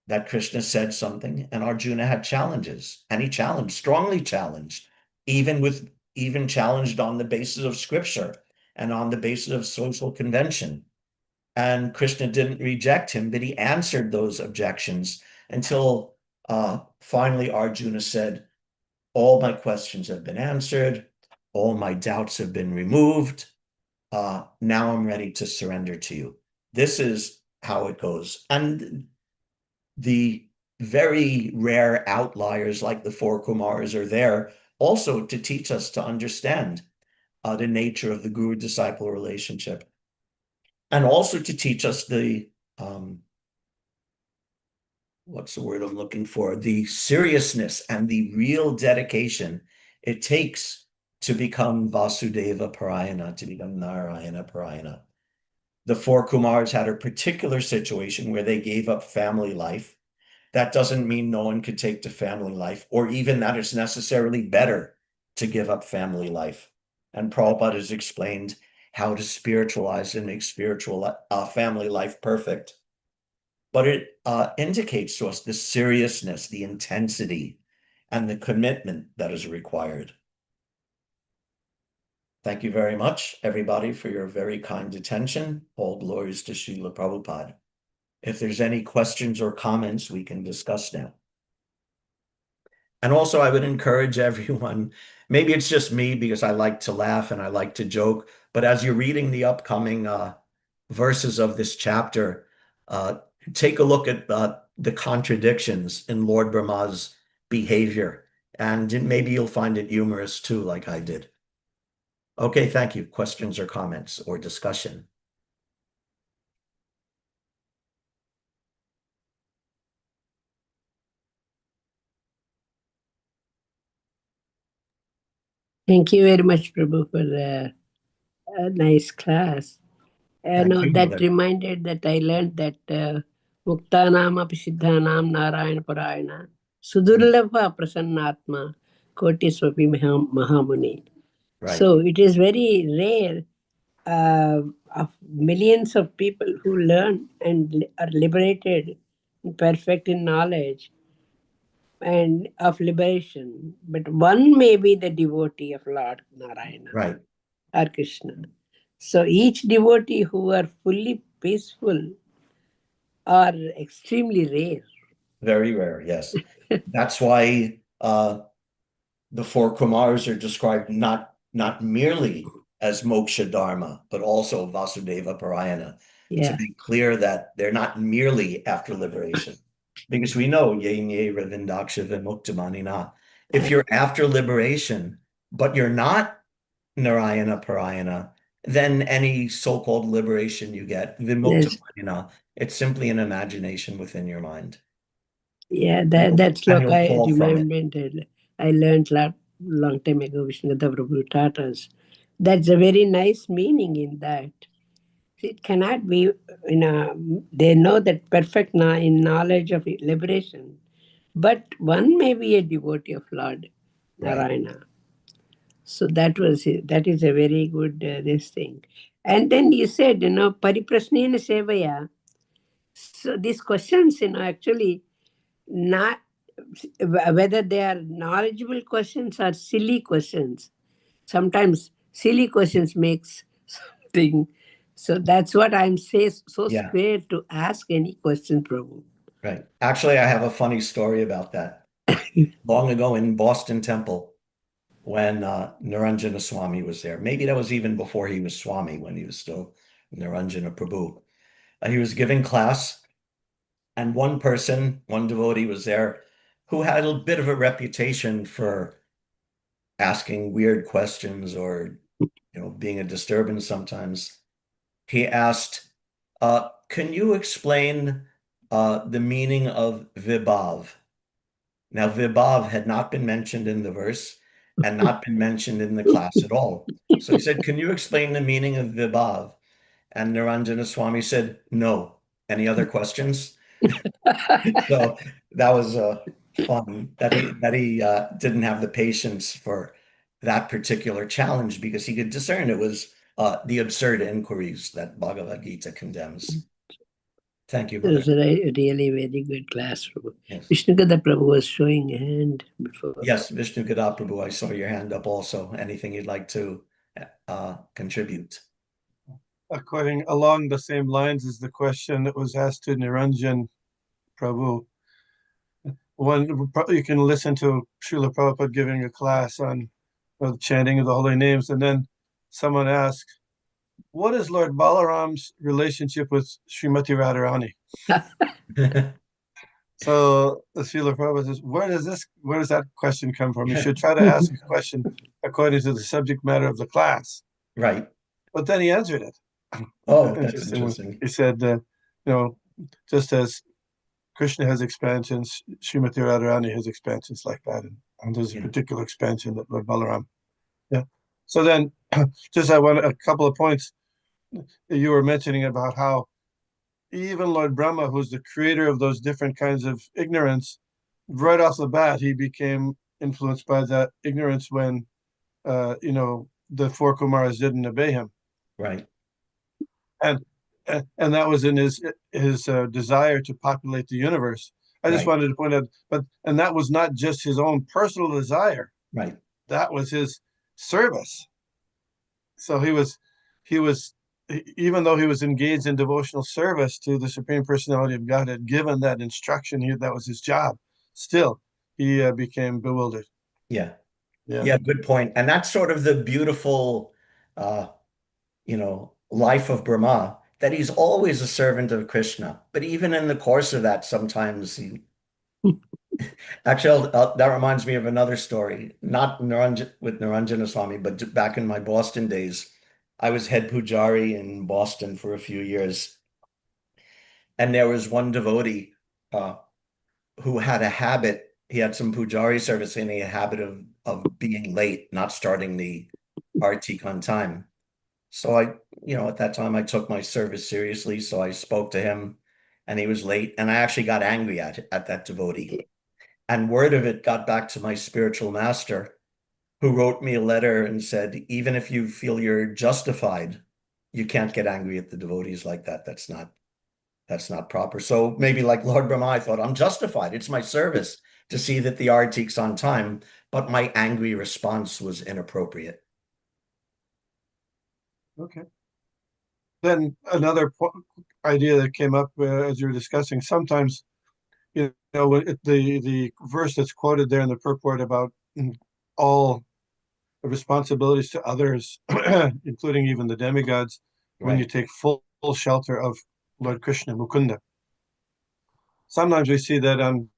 that Krishna said something and Arjuna had challenges, and he strongly challenged, even challenged on the basis of scripture and on the basis of social convention. And Krishna didn't reject him, but he answered those objections until finally Arjuna said, all my questions have been answered, all my doubts have been removed. Now I'm ready to surrender to you. This is how it goes. And the very rare outliers like the four Kumars are there also to teach us to understand the nature of the guru-disciple relationship, and also to teach us the what's the word I'm looking for? The seriousness and the real dedication it takes to become Vasudeva Parayana, to become Narayana Parayana. The four Kumars had a particular situation where they gave up family life. That doesn't mean no one could take to family life, or even that it's necessarily better to give up family life. And Prabhupada has explained how to spiritualize and make spiritual family life perfect. But it indicates to us the seriousness, the intensity, and the commitment that is required. Thank you very much, everybody, for your very kind attention. All glories to Srila Prabhupada. If there's any questions or comments, we can discuss now. And also, I would encourage everyone, maybe it's just me because I like to laugh and I like to joke, but as you're reading the upcoming verses of this chapter, take a look at the contradictions in Lord Brahma's behavior, and maybe you'll find it humorous too, like I did. Okay, thank you. Questions or comments or discussion? Thank you very much, Prabhu, for a nice class. Thank you, That Mother. reminded that I learned that Muktanam api siddhanam Narayana Parayana Sudurlabha Prasannatma Kotiswapi Mahamuni. Right, So it is very rare of millions of people who learn and are liberated, perfect in knowledge and of liberation. But one may be the devotee of Lord Narayana right. or Krishna. So each devotee who are fully peaceful are extremely rare. Very rare, yes. That's why the four Kumars are described not merely as moksha dharma, but also Vasudeva Parayana, to be clear that they're not merely after liberation. Because we know ye nye ravindaksha vimuktamanina. If you're after liberation, but you're not Narayana Parayana, then any so-called liberation you get, vimuktamanina, it's simply an imagination within your mind. Yeah, And that's like you'll I fall from it. remembered. I learned long time ago, Vishnugata Prabhu taught us. That's a very nice meaning in that. It cannot be, they know that perfect in knowledge of liberation, but one may be a devotee of Lord Right. Narayana. So that is a very good this thing. And then you said, pariprasnena sevaya. So these questions, actually not whether they are knowledgeable questions or silly questions. Sometimes silly questions makes something. So that's what I'm so Yeah. scared to ask any question, Prabhu. Right. Actually, I have a funny story about that. Long ago in Boston Temple, when Niranjana Swami was there, maybe that was even before he was Swami, when he was still Niranjana Prabhu. He was giving class, and one devotee was there who had a bit of a reputation for asking weird questions or, being a disturbance sometimes. He asked, can you explain the meaning of vibhav? Now, vibhav had not been mentioned in the verse and not been mentioned in the class at all. So he said, can you explain the meaning of vibhav? And Niranjana Swami said, no. Any other questions? So that was fun that he didn't have the patience for that particular challenge, because he could discern it was the absurd inquiries that Bhagavad Gita condemns. Thank you, It Mother. was a really very good class, Prabhu. Yes. Vishnugata Prabhu was showing a hand before. Yes, Vishnu Prabhu, I saw your hand up also. Anything you'd like to contribute? According along the same lines as the question that was asked to Niranjan Prabhu. You can listen to Srila Prabhupada giving a class on the chanting of the holy names, and then someone asked, what is Lord Balaram's relationship with Srimati Radharani? So the Srila Prabhupada says, where does that question come from? You should try to ask a question according to the subject matter of the class. Right. But then he answered it. Oh, that's interesting. He said, just as Krishna has expansions, Srimati Radharani has expansions like that, and there's a Yeah. particular expansion that Lord Balaram. Yeah. So then, just I want a couple of points. You were mentioning about how even Lord Brahma, who's the creator of those different kinds of ignorance, right off the bat, he became influenced by that ignorance when, the four Kumaras didn't obey him, Right. and and that was in his desire to populate the universe. I just Right. wanted to point out, and that was not just his own personal desire; Right. that was his service. So he was, even though he was engaged in devotional service to the Supreme Personality of Godhead, given that instruction, that was his job. Still, he became bewildered. Yeah. Yeah. Yeah. Good point. And that's sort of the beautiful, life of Brahma, that he's always a servant of Krishna. But even in the course of that, sometimes actually, that reminds me of another story, not with Naranjana Swami, but back in my Boston days. I was head pujari in Boston for a few years, and there was one devotee uh, who had a habit. He had some pujari service, and he had a habit of being late, not starting the artik on time. So at that time, I took my service seriously. So I spoke to him, and he was late, and I actually got angry at that devotee. And word of it got back to my spiritual master, who wrote me a letter and said, even if you feel you're justified, you can't get angry at the devotees like that. That's not proper. So maybe like Lord Brahma, I thought I'm justified. It's my service to see that the artik's on time, but my angry response was inappropriate. Okay. Then another idea that came up as you were discussing, sometimes, the verse that's quoted there in the purport about all the responsibilities to others, including even the demigods, when you Right. take full shelter of Lord Krishna, Mukunda. Sometimes we see that on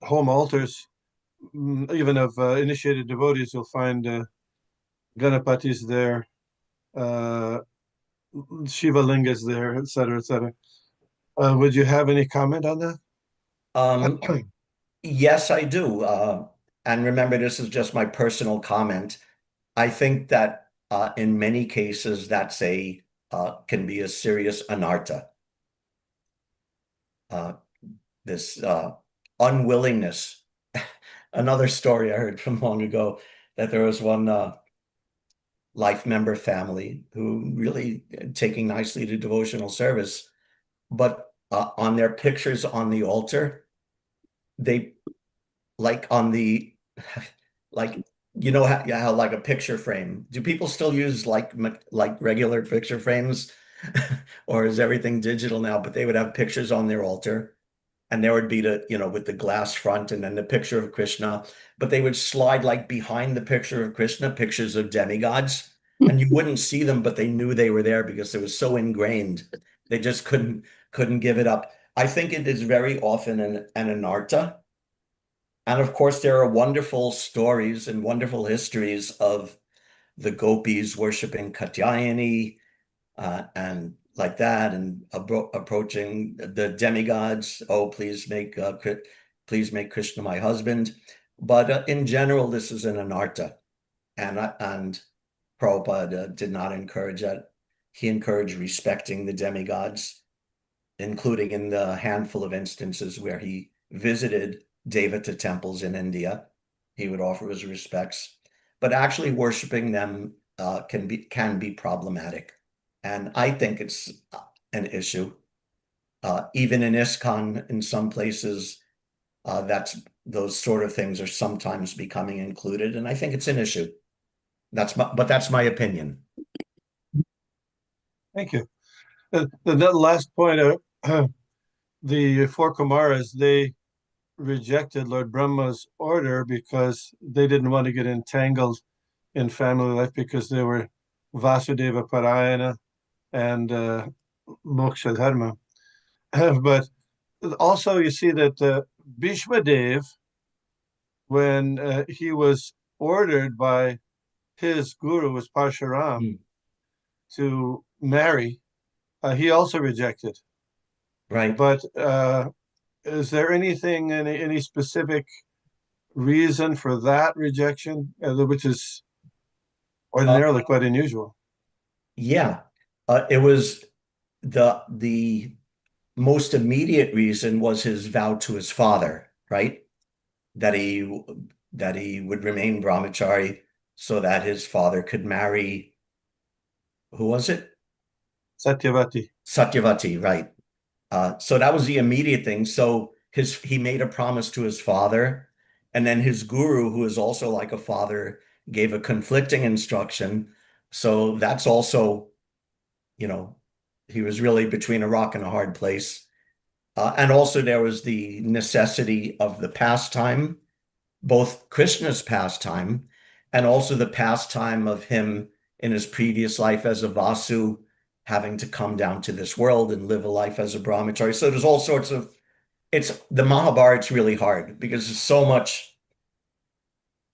home altars, even of initiated devotees, you'll find Ganapatis there, uh, Shiva Lingas there, etc., etc. Would you have any comment on that? Um, yes, I do. And remember, this is just my personal comment. I think that in many cases, can be a serious anartha. Uh, this unwillingness. Another story I heard from long ago, that there was one life member family who really taking nicely to devotional service, but on their pictures on the altar, they like on the like how like a picture frame. Do people still use like regular picture frames, or is everything digital now? But they would have pictures on their altar, and there would be with the glass front and then the picture of Krishna, but they would slide like behind the picture of Krishna, pictures of demigods, and you wouldn't see them, but they knew they were there because it was so ingrained. They just couldn't give it up. I think it is very often an anartha. And of course, there are wonderful stories and wonderful histories of the gopis worshiping Katyayani, and like that, and approaching the demigods. Oh, please make Krishna my husband. But in general, this is an anartha, and Prabhupada did not encourage that. He encouraged respecting the demigods, including in the handful of instances where he visited Devata temples in India. He would offer his respects, but actually worshiping them can be problematic, and I think it's an issue. Even in ISKCON, in some places, that's those sort of things are sometimes becoming included, and I think it's an issue. That's my opinion. Thank you. The last point, the four Kumaras, they rejected Lord Brahma's order because they didn't want to get entangled in family life because they were Vasudeva Parayana and Moksha Dharma. But also you see that Bhishma Dev, when he was ordered by his guru, was Parshuram, to marry, he also rejected. Right. But is there anything, any specific reason for that rejection, which is ordinarily quite unusual? Yeah, it was the most immediate reason was his vow to his father, right? That he would remain brahmachari so that his father could marry, who was it? Satyavati. Satyavati, right? So that was the immediate thing. So he made a promise to his father, and then his guru, who is also like a father, gave a conflicting instruction. So that's also, you know, he was really between a rock and a hard place. And also there was the necessity of the pastime, both Krishna's pastime and also the pastime of him in his previous life as a Vasu, having to come down to this world and live a life as a brahmachari. So there's all sorts of, it's the Mahabharat's really hard because there's so much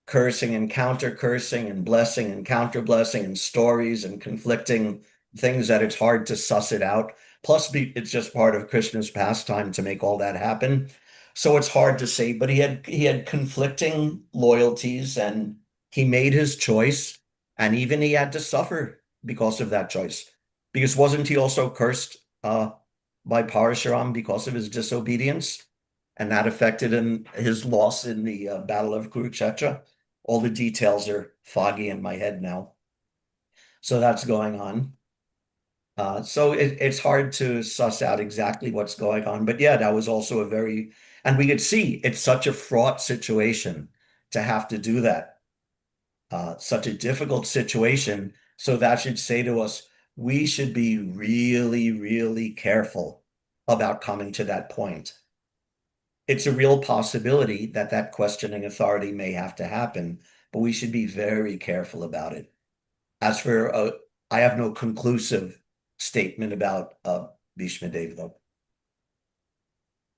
cursing and counter cursing and blessing and counter blessing and stories and conflicting things that it's hard to suss it out. Plus, it's just part of Krishna's pastime to make all that happen. So it's hard to say, but he had conflicting loyalties and he made his choice, and even he had to suffer because of that choice. Because wasn't he also cursed by Parashuram because of his disobedience? And that affected his loss in the Battle of Kurukshetra. All the details are foggy in my head now. So that's going on. So it's hard to suss out exactly what's going on. But yeah, that was also and we could see it's such a fraught situation to have to do that. Such a difficult situation. So that should say to us, we should be really, really careful about coming to that point. It's a real possibility that that questioning authority may have to happen, but we should be very careful about it. As for, I have no conclusive statement about Bhishma Dev, though.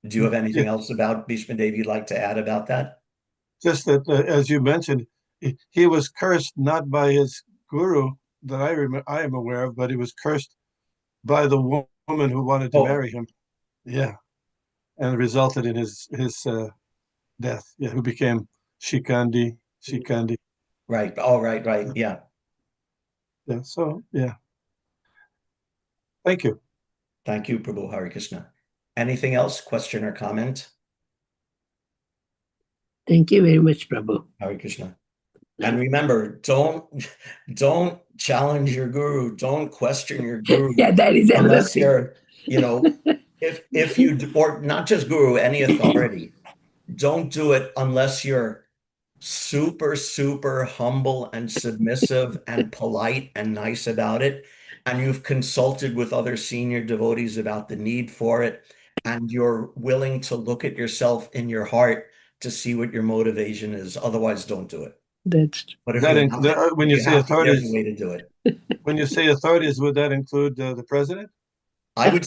Do you have anything else about Bhishma Dev you'd like to add about that? Just that, as you mentioned, he was cursed not by his guru that I am aware of, but he was cursed by the woman who wanted to Oh, marry him. Yeah, and it resulted in his death. Yeah, who became Shikandi. Shikandi. right. Oh, right. Yeah. Yeah. So yeah. Thank you. Thank you, Prabhu Hare Krishna. Anything else? Question or comment? Thank you very much, Prabhu. Hare Krishna. And remember, don't challenge your guru. Don't question your guru Yeah, that is another unless thing. you're, if you, or not just guru, any authority. Don't do it unless you're super, super humble and submissive and polite and nice about it. And you've consulted with other senior devotees about the need for it. And you're willing to look at yourself in your heart to see what your motivation is. Otherwise, don't do it. That's true. But When if you you say have to, there's a authorities, way to do it. when you say authorities, would that include the president? I would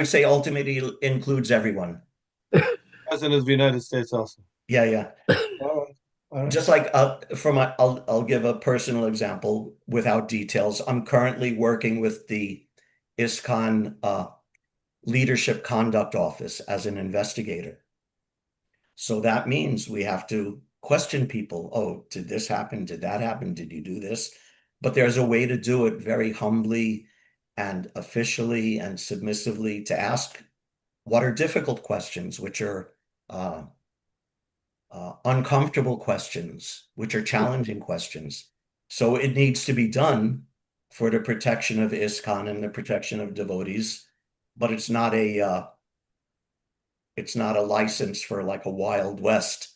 say ultimately includes everyone. President of the United States also. Yeah. All right. Just like I'll give a personal example without details. I'm currently working with the ISKCON Leadership Conduct Office as an investigator. So that means we have to question people. Oh, did this happen? Did that happen? Did you do this? But there's a way to do it very humbly and officially and submissively, to ask what are difficult questions, which are uncomfortable questions, which are challenging questions. So it needs to be done for the protection of ISKCON and the protection of devotees, but it's not a license for like a Wild West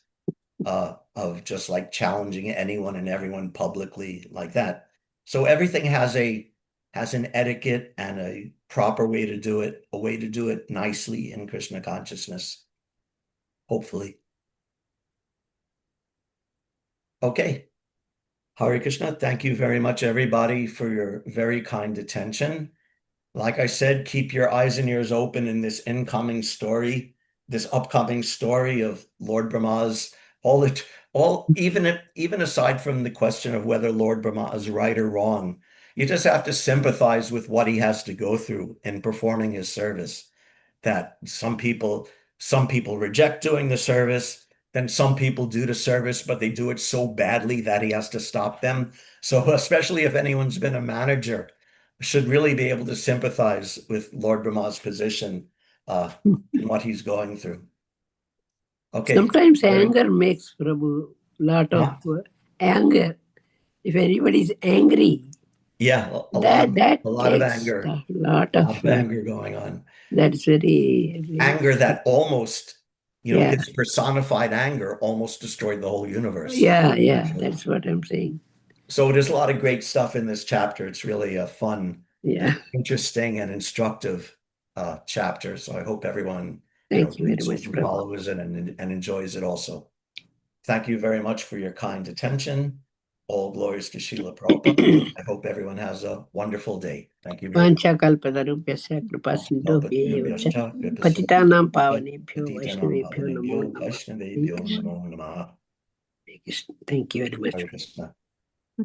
of just like challenging anyone and everyone publicly like that. So everything has an etiquette and a proper way to do it, a way to do it nicely in Krishna consciousness, hopefully. Okay. Hare Krishna, thank you very much, everybody, for your very kind attention. Like I said, keep your eyes and ears open in this upcoming story of Lord Brahma's, even aside from the question of whether Lord Brahma is right or wrong, you just have to sympathize with what he has to go through in performing his service. That some people some people reject doing the service. Then some people do the service, but they do it so badly that he has to stop them. So especially if anyone's been a manager, should really be able to sympathize with Lord Brahma's position and what he's going through. Okay. Sometimes anger makes Prabhu lot of anger. If anybody is angry, a lot of anger. Lot of anger going on. That's very anger that almost, his personified anger almost destroyed the whole universe. Yeah, that's what I'm saying. So there's a lot of great stuff in this chapter. It's really a fun, interesting, and instructive chapter. So I hope everyone Thank you very much, follows it and enjoys it also. Thank you very much for your kind attention. All glories to Srila Prabhupada. I hope everyone has a wonderful day. Thank you very much. Patitanam pavanebhyo Vaishnavebhyo namo namah. Vaishnavebhyo namo namah. Thank you very much. Hare Krishna.